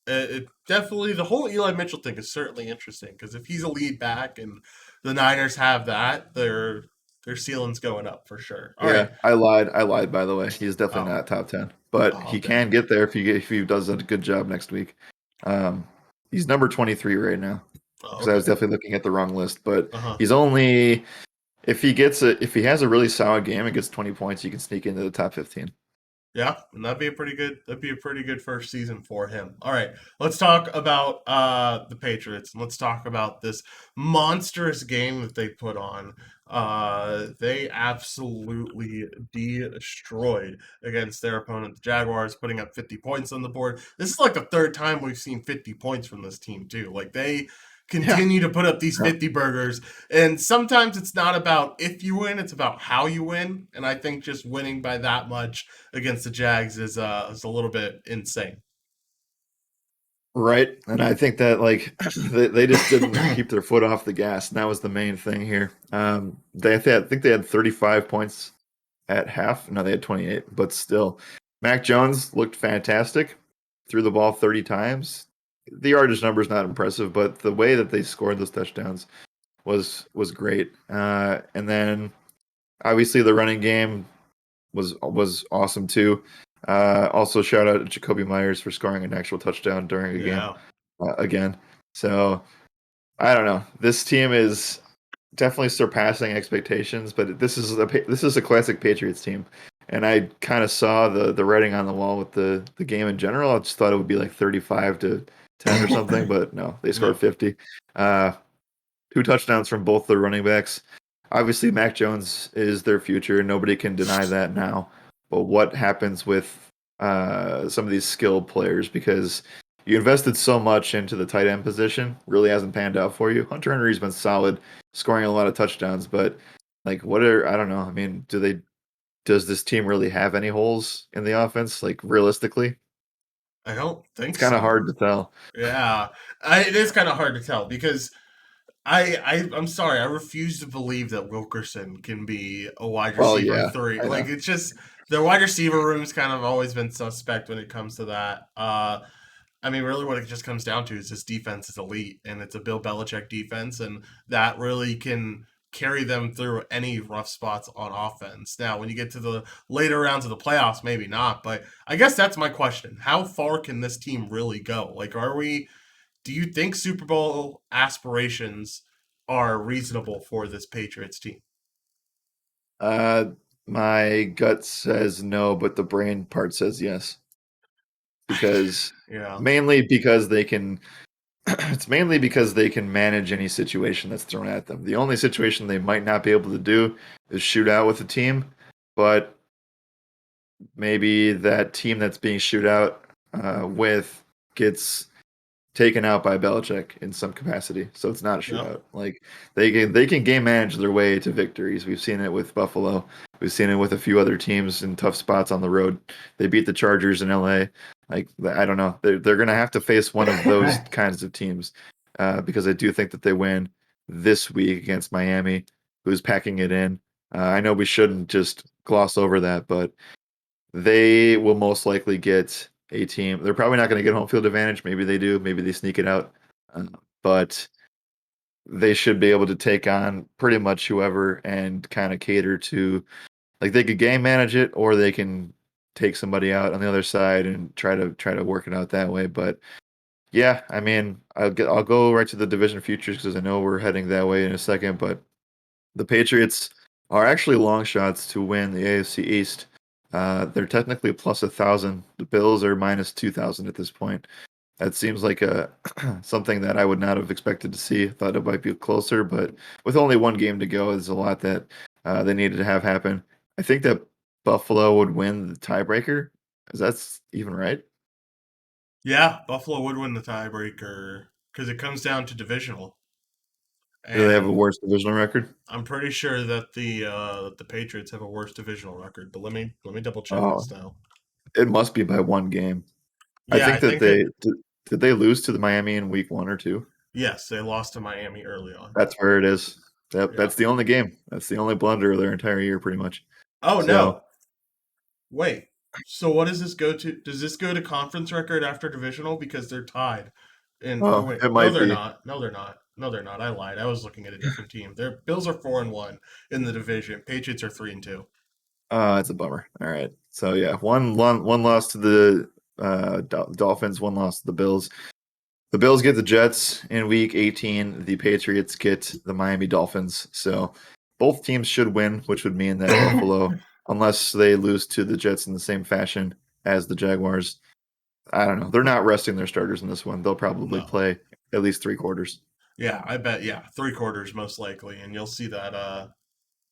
it definitely, the whole Eli Mitchell thing is certainly interesting because if he's a lead back and the Niners have that, their ceiling's going up for sure. All right. Yeah, I lied. I lied, by the way. He's definitely Oh, not top 10, but oh, he can dang. get there if he does a good job next week. Um, he's number 23 right now Oh, because I was okay. definitely looking at the wrong list, but Uh-huh. he's only if he has a really solid game and gets 20 points, he can sneak into the top 15. Yeah, and that'd be a pretty good first season for him. All right, let's talk about the Patriots and let's talk about this monstrous game that they put on. They absolutely destroyed against their opponent, the Jaguars, putting up 50 points on the board. This is like the third time we've seen 50 points from this team too. Like they Yeah. continue to put up these Yeah. 50 burgers, and sometimes it's not about if you win, it's about how you win. And I think just winning by that much against the Jags is a little bit insane. Right. And I think that like they just didn't keep their foot off the gas. And that was the main thing here. I think they had 35 points at half. No, they had 28, but still. Mac Jones looked fantastic. Threw the ball 30 times. The yardage number is not impressive, but the way that they scored those touchdowns was great. And then obviously the running game was awesome too. Also, shout out to Jacoby Myers for scoring an actual touchdown during a game Yeah, again. So I don't know. This team is definitely surpassing expectations, but this is a classic Patriots team, and I kind of saw the writing on the wall with the game in general. I just thought it would be like 35-10 or something, but no, they yeah. scored 50. Uh, 2 touchdowns from both the running backs. Obviously, Mac Jones is their future. Nobody can deny that now. But what happens with some of these skilled players? Because you invested so much into the tight end position, really hasn't panned out for you. Hunter Henry's been solid, scoring a lot of touchdowns. But like, I don't know. I mean, does this team really have any holes in the offense? Like, realistically, I don't think it's kind of so. hard to tell. Yeah, it is kind of hard to tell because I'm sorry, I refuse to believe that Wilkerson can be a wide Well, receiver yeah, three. I Like know. it's just their wide receiver room's kind of always been suspect when it comes to that. I mean, really, what it just comes down to is this defense is elite, and it's a Bill Belichick defense, and that really can carry them through any rough spots on offense. Now, when you get to the later rounds of the playoffs, maybe not. But I guess that's my question. How far can this team really go? Like, do you think Super Bowl aspirations are reasonable for this Patriots team? Uh, my gut says no, but the brain part says yes because Yeah. mainly because they can. It's mainly because they can manage any situation that's thrown at them. The only situation they might not be able to do is shoot out with a team, but maybe that team that's being shoot out with gets taken out by Belichick in some capacity. So it's not a Yep. shootout. Like they can game manage their way to victories. We've seen it with Buffalo. We've seen it with a few other teams in tough spots on the road. They beat the Chargers in LA. Like I don't know. They're gonna have to face one of those kinds of teams because I do think that they win this week against Miami, who's packing it in. I know we shouldn't just gloss over that, but they will most likely get a team. They're probably not going to get home field advantage. Maybe they do. Maybe they sneak it out. But they should be able to take on pretty much whoever and kind of cater to like they could game manage it or they can take somebody out on the other side and try to work it out that way. But yeah, I mean, I'll go right to the division futures because I know we're heading that way in a second. But the Patriots are actually long shots to win the AFC East. They're technically plus 1,000. The Bills are minus 2,000 at this point. That seems like a something that I would not have expected to see. Thought it might be closer, but with only one game to go, there's a lot that they needed to have happen. I think that Buffalo would win the tiebreaker. Is that even right? Yeah, Buffalo would win the tiebreaker because it comes down to divisional. Do they have a And worse divisional record? I'm pretty sure that the Patriots have a worse divisional record, but let me double check Oh, this now. it must be by one game. I Yeah, think I that think it. did they lose to the Miami in week 1 or 2? Yes, they lost to Miami early on. That's where it is. Yeah. That's the only game. That's the only blunder of their entire year, pretty much. Oh So, no. Wait. So what does this go to? Does this go to conference record after divisional because they're tied? And oh oh, wait, it no, might they're be. not. No, they're not. No, they're not. I lied. I was looking at a different team. Their Bills are 4-1 in the division. Patriots are 3-2. It's a bummer. All right. So yeah, one loss to the Dolphins, one loss to the Bills. The Bills get the Jets in week 18. The Patriots get the Miami Dolphins. So both teams should win, which would mean that Buffalo, unless they lose to the Jets in the same fashion as the Jaguars, I don't know. They're not resting their starters in this one. They'll probably No. play at least 3 quarters. Yeah, I bet. Yeah, 3 quarters most likely, and you'll see that.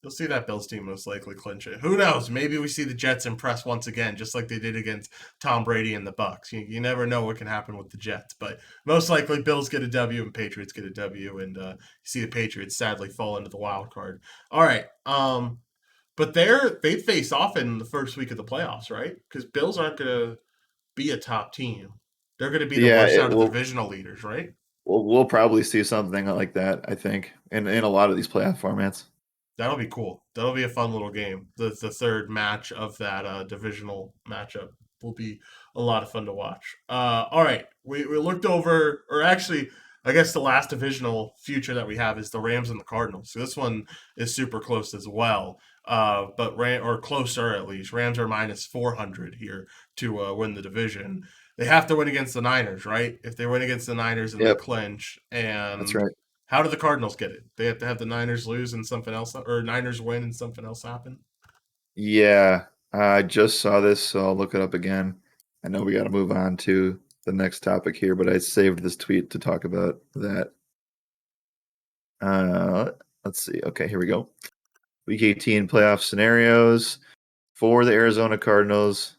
You'll see that Bills team most likely clinch it. Who knows? Maybe we see the Jets impress once again, just like they did against Tom Brady and the Bucks. You never know what can happen with the Jets, but most likely Bills get a W and Patriots get a W, and you see the Patriots sadly fall into the wild card. All right, but they face off in the first week of the playoffs, right? Because Bills aren't going to be a top team. They're going to be the Yeah, worst out it of the will. divisional leaders, right? We'll probably see something like that. I think in a lot of these playoff formats. That'll be cool. That'll be a fun little game. The third match of that divisional matchup will be a lot of fun to watch. All right, we looked over, or actually, I guess the last divisional future that we have is the Rams and the Cardinals. So this one is super close as well. But or closer at least. Rams are minus 400 here to win the division. They have to win against the Niners, right? If they win against the Niners and they Yep, clinch, that's and right. how do the Cardinals get it? They have to have the Niners lose and something else, or Niners win and something else happen. Yeah, I just saw this, so I'll look it up again. I know we got to move on to the next topic here, but I saved this tweet to talk about that. Uh, let's see. Okay, here we go. Week 18 playoff scenarios for the Arizona Cardinals.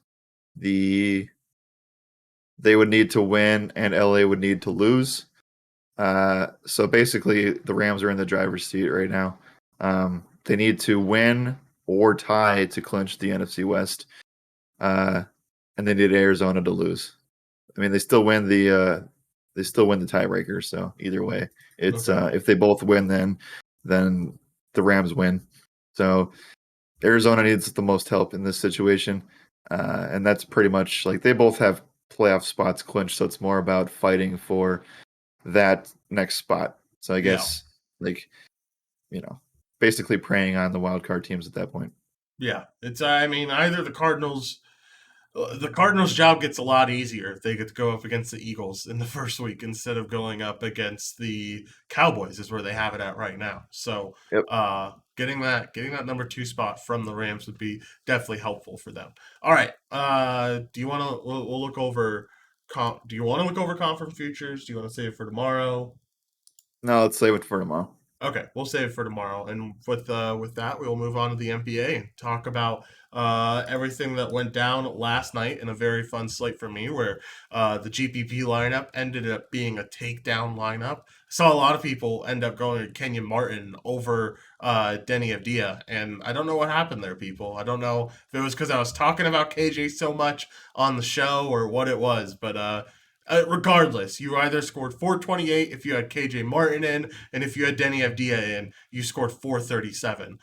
The They would need to win, and LA would need to lose. So basically, the Rams are in the driver's seat right now. They need to win or tie to clinch the NFC West, uh, and they need Arizona to lose. I mean, they still win the tiebreaker. So either way, it's Okay. if they both win, then the Rams win. So Arizona needs the most help in this situation, and that's pretty much like they both have playoff spots clinched. So it's more about fighting for that next spot. So I Yeah. guess like you know, basically preying on the wild card teams at that point. Yeah, it's I mean either the Cardinals' job gets a lot easier if they get to go up against the Eagles in the first week instead of going up against the Cowboys, is where they have it at right now. So, Yep. getting that number two spot from the Rams would be definitely helpful for them. All right, do you want to? We'll look over. Do you want to look over conference futures? Do you want to save it for tomorrow? No, let's save it for tomorrow. Okay, we'll save it for tomorrow. And with that, we will move on to the NBA and talk about everything that went down last night in a very fun slate for me, where the GPP lineup ended up being a takedown lineup. Saw a lot of people end up going to Kenyon Martin over Denny Avdia, and I don't know what happened there, people. I don't know if it was because I was talking about KJ so much on the show or what it was, but regardless, you either scored 428 if you had KJ Martin in, and if you had Denny Avdia in, you scored 437.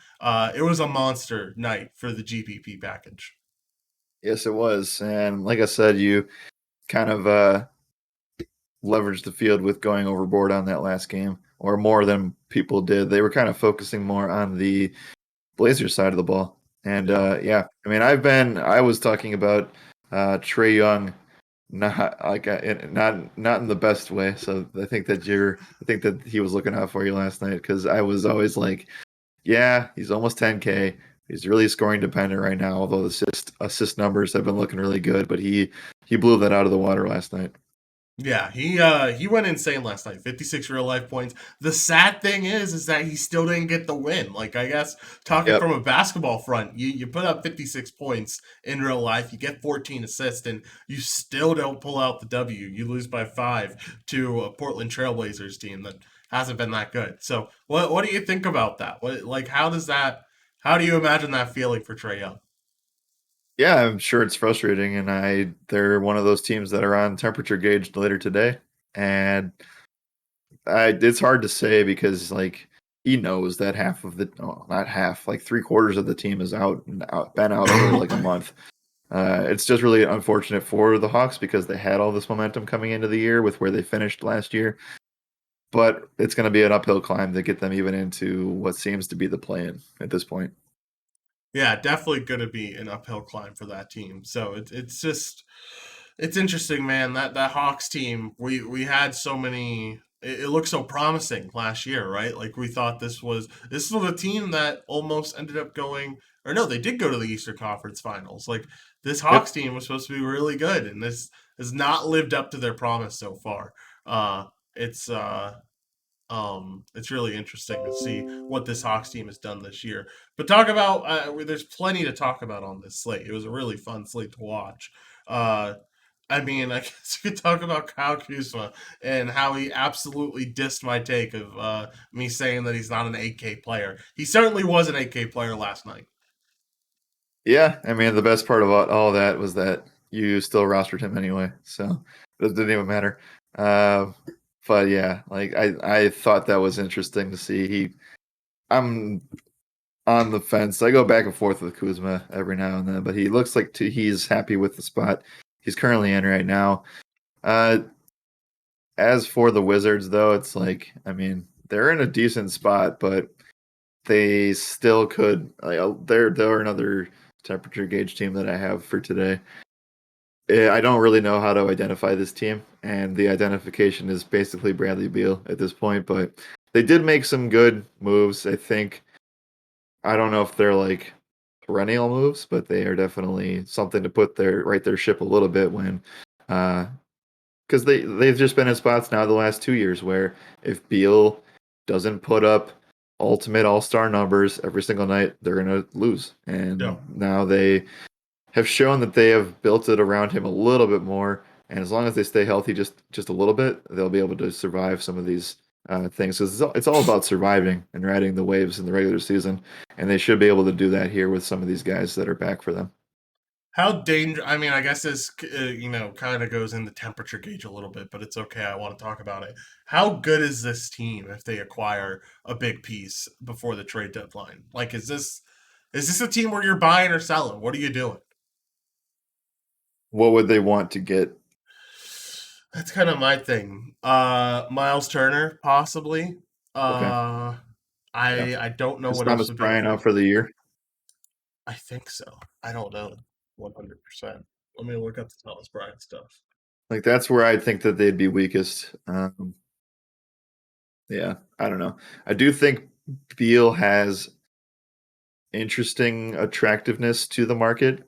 It was a monster night for the GPP package. Yes, it was. And like I said, you kind of leveraged the field with going overboard on that last game, or more than people did. They were kind of focusing more on the Blazers side of the ball. And Yeah. yeah, I mean, I was talking about Trey Young, not like not in the best way. So I think that he was looking out for you last night because I was always like, yeah, he's almost 10K. He's really scoring dependent right now, although the assist numbers have been looking really good. But he blew that out of the water last night. Yeah, he went insane last night. 56 real life points. The sad thing is that he still didn't get the win. Like I guess talking Yep. from a basketball front, you put up 56 points in real life, you get 14 assists, and you still don't pull out the W. You lose by 5 to a Portland Trailblazers team that hasn't been that good. So what do you think about that? What like how do you imagine that feeling for Trey Young? Yeah, I'm sure it's frustrating, and they're one of those teams that are on temperature gauge later today, and it's hard to say because like he knows that half of the not half, like three quarters of the team is been out for like a month. It's just really unfortunate for the Hawks because they had all this momentum coming into the year with where they finished last year, but it's going to be an uphill climb to get them even into what seems to be the play-in at this point. Yeah, definitely going to be an uphill climb for that team. So it's just it's interesting, man. That Hawks team, we had so many. It looked so promising last year, right? Like we thought this was a team that almost ended up going, or no, they did go to the Eastern Conference Finals. Like this Hawks Yep. team was supposed to be really good, and this has not lived up to their promise so far. Uh, it's uh, it's really interesting to see what this Hawks team has done this year. But talk about there's plenty to talk about on this slate. It was a really fun slate to watch. Uh, I mean, I guess you could talk about Kyle Kuzma and how he absolutely dissed my take of me saying that he's not an 8K player. He certainly was an 8K player last night. Yeah, I mean the best part about all that was that you still rostered him anyway, so it didn't even matter. Uh, but yeah, like I thought that was interesting to see. I'm on the fence. I go back and forth with Kuzma every now and then, but he looks like he's happy with the spot he's currently in right now. Uh, as for the Wizards, though, it's like I mean they're in a decent spot, but they still could. Like, they're another temperature gauge team that I have for today. I don't really know how to identify this team, and the identification is basically Bradley Beal at this point. But they did make some good moves. I think I don't know if they're like perennial moves, but they are definitely something to put their ship a little bit when, because they've just been in spots now the last 2 years where if Beal doesn't put up ultimate all star numbers every single night, they're gonna lose. Yeah. And now they have shown that they have built it around him a little bit more. And as long as they stay healthy just a little bit, they'll be able to survive some of these things. Because it's all about surviving and riding the waves in the regular season, and they should be able to do that here with some of these guys that are back for them. How dangerous? I mean, I guess this kind of goes in the temperature gauge a little bit, but it's okay. I want to talk about it. How good is this team if they acquire a big piece before the trade deadline? Like, is this a team where you're buying or selling? What are you doing? What would they want to get? That's kind of my thing. Miles Turner, possibly. Okay. Uh, Yeah. I don't know Is what else Thomas would be Bryant out improved. for the year? I think so. I don't know 100%. Let me look up the Thomas Bryant stuff. Like that's where I think that they'd be weakest. Yeah, I don't know. I do think Beal has interesting attractiveness to the market,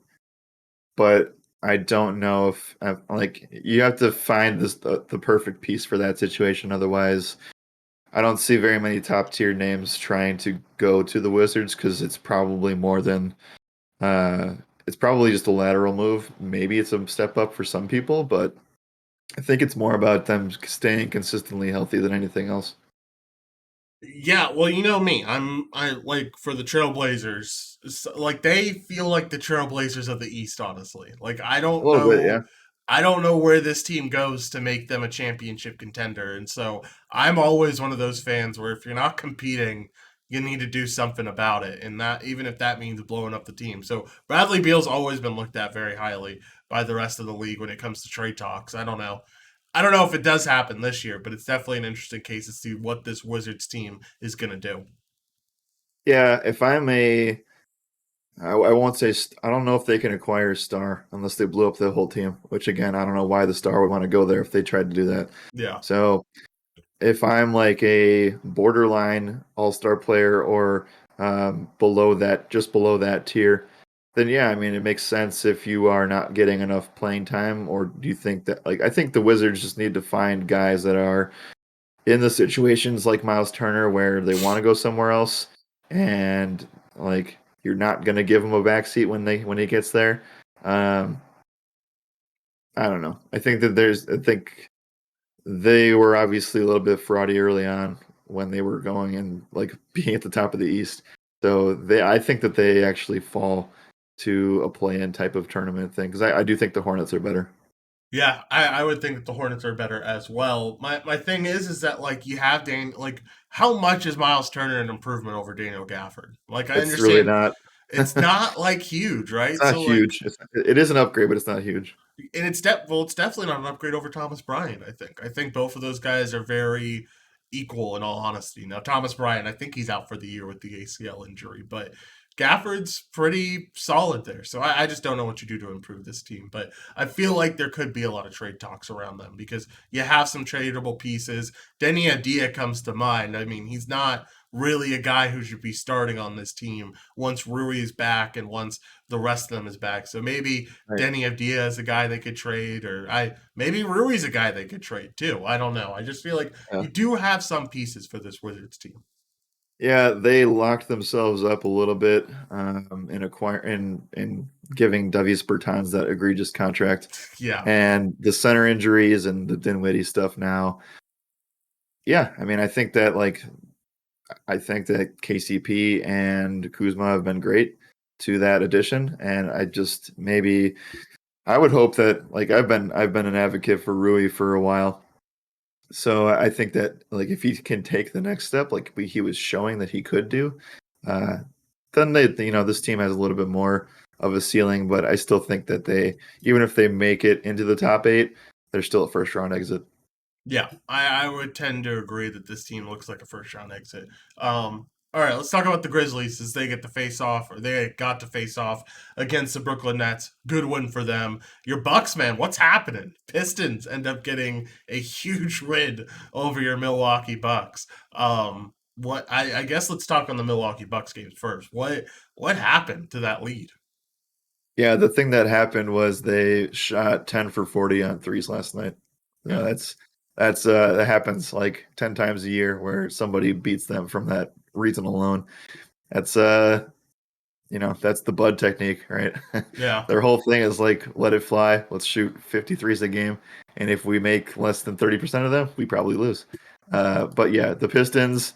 but I don't know if like you have to find the perfect piece for that situation. Otherwise, I don't see very many top tier names trying to go to the Wizards because it's probably more than it's probably just a lateral move. Maybe it's a step up for some people, but I think it's more about them staying consistently healthy than anything else. Yeah, well, you know me. I like for the Trailblazers. Like they feel like the Trailblazers of the East, honestly. Like A little bit, yeah. I don't know where this team goes to make them a championship contender. And so I'm always one of those fans where if you're not competing, you need to do something about it. And that even if that means blowing up the team. So Bradley Beal's always been looked at very highly by the rest of the league when it comes to trade talks. I don't know. I don't know if it does happen this year, but it's definitely an interesting case to see what this Wizards team is going to do. Yeah, if I'm I won't say, I don't know if they can acquire a star unless they blew up the whole team, which again, I don't know why the star would want to go there if they tried to do that. Yeah. So if I'm like a borderline all-star player or below that, just below that tier, then yeah, I mean, it makes sense if you are not getting enough playing time, or do you think that, like, I think the Wizards just need to find guys that are in the situations like Miles Turner where they want to go somewhere else, and like you're not gonna give him a backseat when he gets there. Um, I don't know. I think they were obviously a little bit fraudy early on when they were going and like being at the top of the East. So I think that they actually fall to a play-in type of tournament thing because I do think the Hornets are better. Yeah, I would think that the Hornets are better as well. My thing is that like you have like how much is Miles Turner an improvement over Daniel Gafford? Like I It's really understand not. it's not like huge, It's right? not So like huge. It is an upgrade, but it's not huge. and it's definitely not an upgrade over Thomas Bryant. I think both of those guys are very equal in all honesty. Now Thomas Bryant, I think he's out for the year with the ACL injury, but Gafford's pretty solid there. So I just don't know what you do to improve this team. But I feel like there could be a lot of trade talks around them because you have some tradable pieces. Denny Adia comes to mind. I mean, he's not really a guy who should be starting on this team once Rui is back and once the rest of them is back. So maybe Right. Denny Avdia is a guy they could trade, or I maybe Rui's a guy they could trade too. I don't know. I just feel like Yeah. you do have some pieces for this Wizards team. Yeah, they locked themselves up a little bit in giving Davis Bertans that egregious contract, Yeah, and the center injuries and the Dinwiddie stuff now. Yeah, I mean, I think that KCP and Kuzma have been great to that addition, and I just maybe I would hope that like I've been an advocate for Rui for a while. So I think that like if he can take the next step, like he was showing that he could do, uh, then this team has a little bit more of a ceiling. But I still think that even if they make it into the top eight, they're still a first round exit. yeah. I would tend to agree that this team looks like a first round exit. All right, let's talk about the Grizzlies as they get to face off, or they got to face off against the Brooklyn Nets. Good win for them. Your Bucks, man, what's happening? Pistons end up getting a huge win over your Milwaukee Bucks. What I guess let's talk on the Milwaukee Bucks games first. What happened to that lead? Yeah, the thing that happened was they shot 10 for 40 on threes last night. Yeah, That happens like 10 times a year where somebody beats them from that reason alone. That's that's the Bud technique, right? yeah, Their whole thing is like, let it fly. Let's shoot 53s a game. And if we make less than 30% of them, we probably lose. But yeah, the Pistons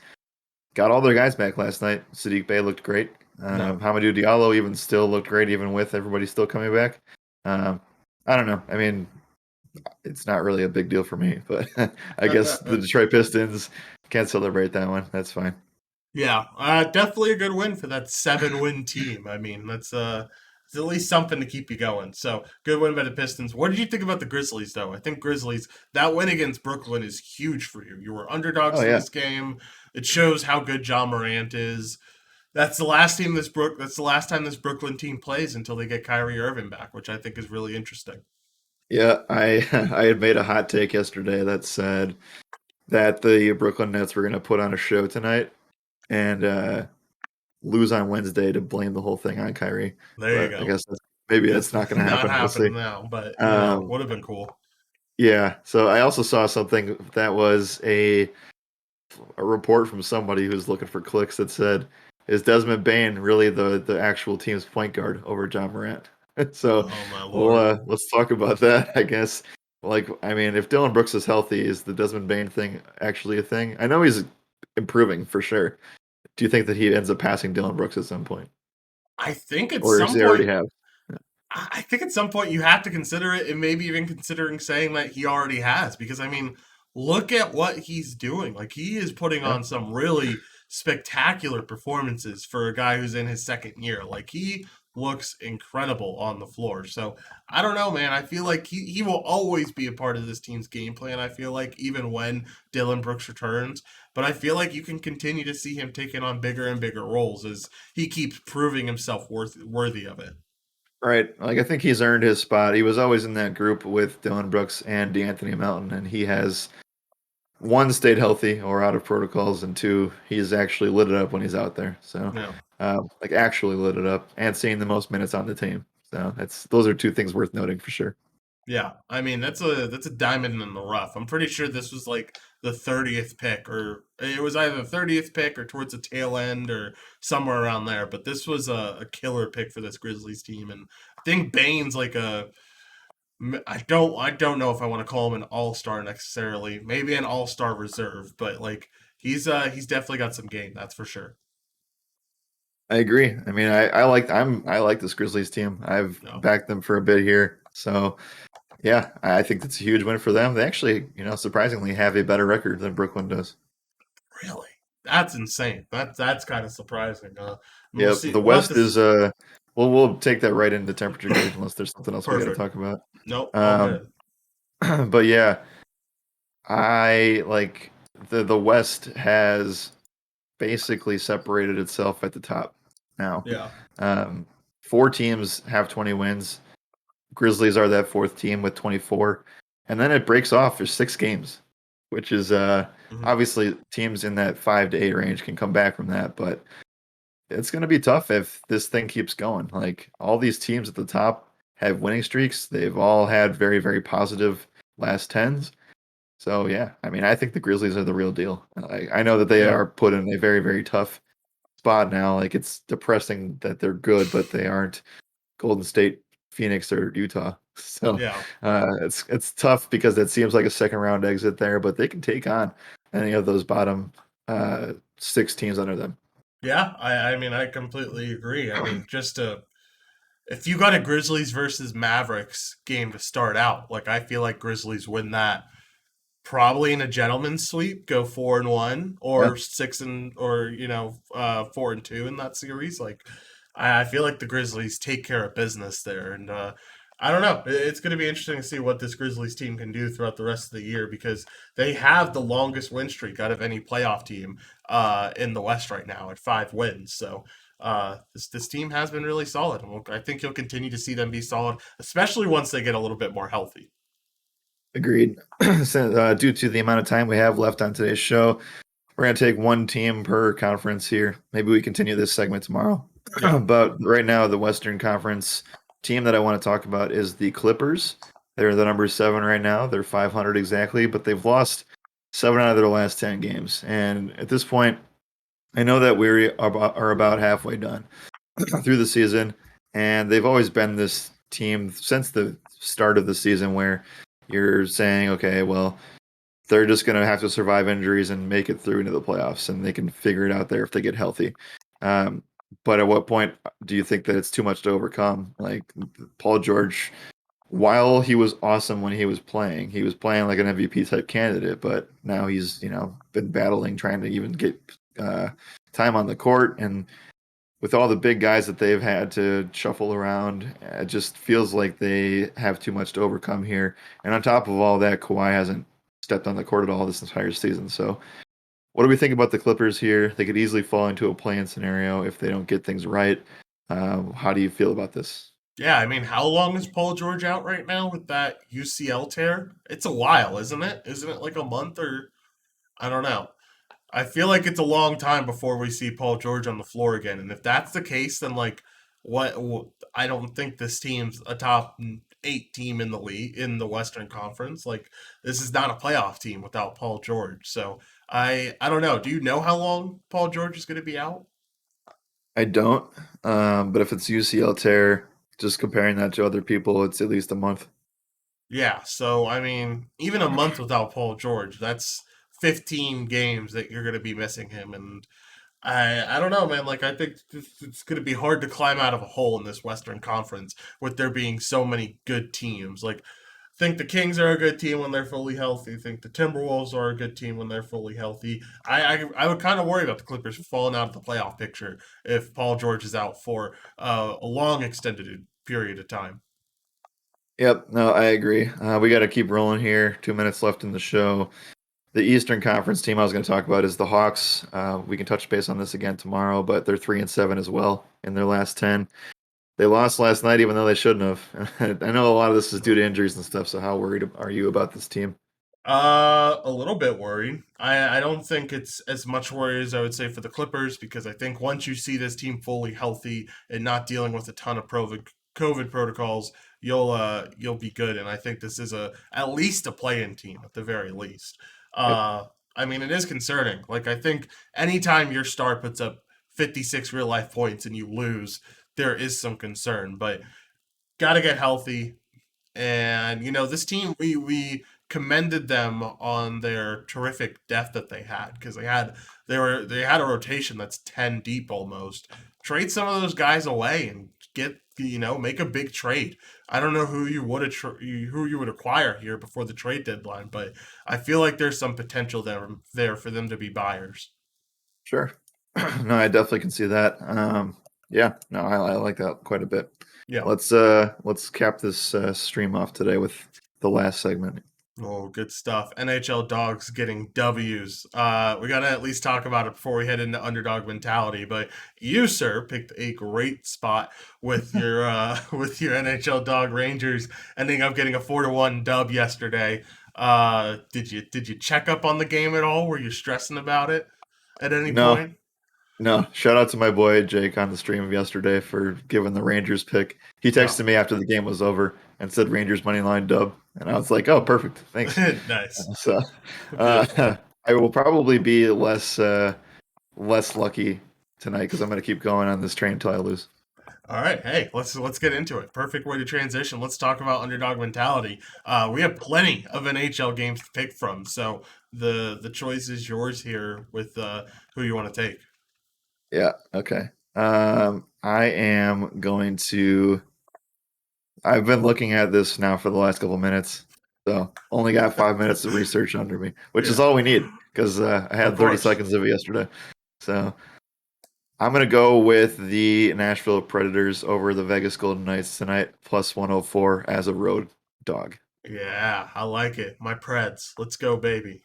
got all their guys back last night. Sadiq Bey looked great. no. Hamidou Diallo even still looked great, even with everybody still coming back. Um, I don't know. I mean, it's not really a big deal for me, but I guess the Detroit Pistons can't celebrate that one. That's fine. Yeah, definitely a good win for that 7 win team. I mean, that's it's at least something to keep you going. So good win by the Pistons. What did you think about the Grizzlies, though? I think Grizzlies, that win against Brooklyn is huge for you. You were Oh underdogs in yeah, this game. It shows how good John Morant is. That's the last time this Brooklyn team plays until they get Kyrie Irving back, which I think is really interesting. yeah. I I had made a hot take yesterday that said that the Brooklyn Nets were going to put on a show tonight and lose on Wednesday to blame the whole thing on Kyrie. There you But I go. guess maybe It's that's not going to not happen. We'll see. happening now, but Um, would have been cool. yeah. So I also saw something that was a report from somebody who's looking for clicks that said, "Is Desmond Bain really the actual team's point guard over John Morant?" So Oh my we'll lord. let's talk about that. I guess. Like, I mean, if Dylan Brooks is healthy, is the Desmond Bain thing actually a thing? I know he's improving for sure. Do you think that he ends up passing Dylan Brooks at some point, I think at or does some he already point have? I think at some point you have to consider it, and maybe even considering saying that he already has, because I mean, look at what he's doing. Like he is putting Yeah. on some really spectacular performances for a guy who's in his second year. Like he looks incredible on the floor. So I don't know, man. I feel like he will always be a part of this team's game plan. I feel like even when Dylan Brooks returns, but I feel like you can continue to see him taking on bigger and bigger roles as he keeps proving himself worthy of it. Right. Like I think he's earned his spot. He was always in that group with Dylan Brooks and DeAnthony Melton, and he has one, stayed healthy or out of protocols, and two, he's actually lit it up when he's out there. So, Yeah. like actually lit it up and seeing the most minutes on the team. So that's those are two things worth noting for sure. Yeah, I mean that's a diamond in the rough. I'm pretty sure this was like the 30th pick, or it was either the 30th pick or towards the tail end or somewhere around there. But this was a killer pick for this Grizzlies team, and I think Bane's like I don't know if I want to call him an all star necessarily, maybe an all star reserve, but like he's definitely got some game, that's for sure. I agree. I mean, I like this Grizzlies team. I've No, backed them for a bit here. So yeah, I think that's a huge win for them. They actually, surprisingly have a better record than Brooklyn does. really, that's insane. That's kind of surprising. And we'll Yep. see. The We'll have West to. is we'll take that right into temperature gauge unless there's something else we got to Perfect. talk about. Nope, all Um, good. but yeah, I like the West has basically separated itself at the top now. Yeah. Um, four teams have 20 wins. Grizzlies are that fourth team with 24, and then it breaks off for 6 games, which is Mhm. obviously teams in that 5 to 8 range can come back from that, but it's going to be tough if this thing keeps going. Like all these teams at the top have winning streaks. They've all had very, very positive last tens. So yeah, I mean, I think the Grizzlies are the real deal. I know that they Yeah. are put in a very, very tough spot now. Like it's depressing that they're good, but they aren't Golden State, Phoenix, or Utah. So Yeah. it's tough because it seems like a second round exit there, but they can take on any of those bottom 6 teams under them. Yeah. I mean I completely agree. I mean just to if you got a Grizzlies versus Mavericks game to start out, like I feel like Grizzlies win that probably in a gentleman's sweep, go 4-1 Yeah, or 6 and or 4-2 in that series. Like I feel like the Grizzlies take care of business there, and I don't know. It's going to be interesting to see what this Grizzlies team can do throughout the rest of the year because they have the longest win streak out of any playoff team in the West right now at 5 wins. So. This team has been really solid, and I think you'll continue to see them be solid, especially once they get a little bit more healthy. agreed. So, due to the amount of time we have left on today's show, we're going to take one team per conference here. Maybe we continue this segment tomorrow. Yeah. But right now, the Western Conference team that I want to talk about is the Clippers. They're the number 7 right now. They're 500 exactly, but they've lost 7 out of their last 10 games. And at this point, I know that are about halfway done through the season, and they've always been this team since the start of the season where you're saying, okay, well, they're just going to have to survive injuries and make it through into the playoffs, and they can figure it out there if they get healthy. Um, but at what point do you think that it's too much to overcome? Like Paul George, while he was awesome when he was playing like an MVP type candidate, but now he's been battling trying to even get uh, time on the court, and with all the big guys that they've had to shuffle around, it just feels like they have too much to overcome here. And on top of all that, Kawhi hasn't stepped on the court at all this entire season. So, what do we think about the Clippers here? They could easily fall into a play-in scenario if they don't get things right. How do you feel about this? Yeah, I mean, how long is Paul George out right now with that UCL tear? It's a while, isn't it? Isn't it like a month or I don't know. I feel like it's a long time before we see Paul George on the floor again. And if that's the case, then like I don't think this team's a top 8 team in the league in the Western Conference. Like this is not a playoff team without Paul George. So I don't know. Do you know how long Paul George is going to be out? I don't, but if it's UCL tear, just comparing that to other people, it's at least a month. Yeah, so I mean, even a month without Paul George, that's 15 games that you're going to be missing him, and I don't know, man. Like I think it's going to be hard to climb out of a hole in this Western Conference with there being so many good teams. Like, think the Kings are a good team when they're fully healthy. Think the Timberwolves are a good team when they're fully healthy. I would kind of worry about the Clippers falling out of the playoff picture if Paul George is out for a long extended period of time. Yep, no, I agree. We got to keep rolling here. 2 minutes left in the show. The Eastern Conference team I was going to talk about is the Hawks. We can touch base on this again tomorrow, but they're 3-7 as well in their last 10. They lost last night, even though they shouldn't have. I know a lot of this is due to injuries and stuff. So how worried are you about this team? A little bit worried. I don't think it's as much worry as I would say for the Clippers because I think once you see this team fully healthy and not dealing with a ton of COVID protocols, you'll be good. And I think this is a at least a play-in team at the very least. Yep, Uh, I mean it is concerning. Like I think anytime your star puts up 56 real life points and you lose, there is some concern. But got to get healthy. And this team, we commended them on their terrific depth that they had because they had a rotation that's 10 deep almost. Trade some of those guys away and make a big trade. I don't know who you would acquire here before the trade deadline, but I feel like there's some potential there for them to be buyers. sure. No, I definitely can see that. Yeah, no, I like that quite a bit. Yeah. Let's cap this stream off today with the last segment. Oh, good stuff. NHL dogs getting W's. We got to at least talk about it before we head into underdog mentality. But you, sir, picked a great spot with your with your NHL dog Rangers ending up getting a 4-1 dub yesterday. Did you check up on the game at all? Were you stressing about it at any No, point? no. Shout out to my boy Jake on the stream yesterday for giving the Rangers pick. He Yeah. texted me after the game was over and said Rangers money line dub, and I was like, "Oh, perfect, thanks." Nice. So, Beautiful. I will probably be less lucky tonight because I'm going to keep going on this train until I lose. All right, hey, let's get into it. Perfect way to transition. Let's talk about underdog mentality. We have plenty of NHL games to pick from, so the choice is yours here with who you want to take. Yeah. Okay. I am going to. I've been looking at this now for the last couple of minutes, so only got 5 minutes of research under me, which is Yeah, all we need because I of had 30 course. seconds of it yesterday. So I'm gonna go with the Nashville Predators over the Vegas Golden Knights tonight, plus 104 as a road dog. Yeah, I like it. My Preds. Let's go, baby.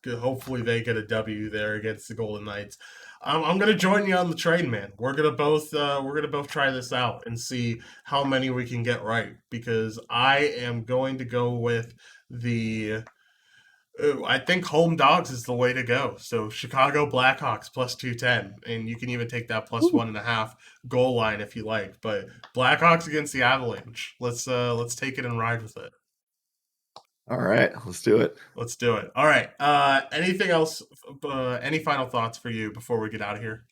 Hopefully they get a W there against the Golden Knights. I'm gonna join you on the train, man. We're gonna both try this out and see how many we can get right because I am going to go with the. I think home dogs is the way to go. So Chicago Blackhawks plus 210, and you can even take that plus Woo. 1.5 goal line if you like. But Blackhawks against the Avalanche. Let's take it and ride with it. All right, let's do it. Let's do it. All right. Anything else? Any final thoughts for you before we get out of here?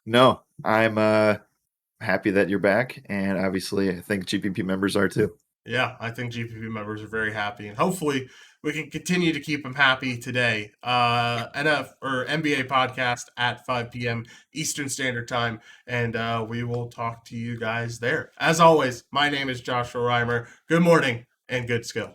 No, I'm happy that you're back, and obviously I think GPP members are too. Yeah, I think GPP members are very happy, and hopefully we can continue to keep them happy today. NBA podcast at 5 p.m. Eastern Standard Time, and we will talk to you guys there. As always, my name is Joshua Reimer. Good morning and good skill.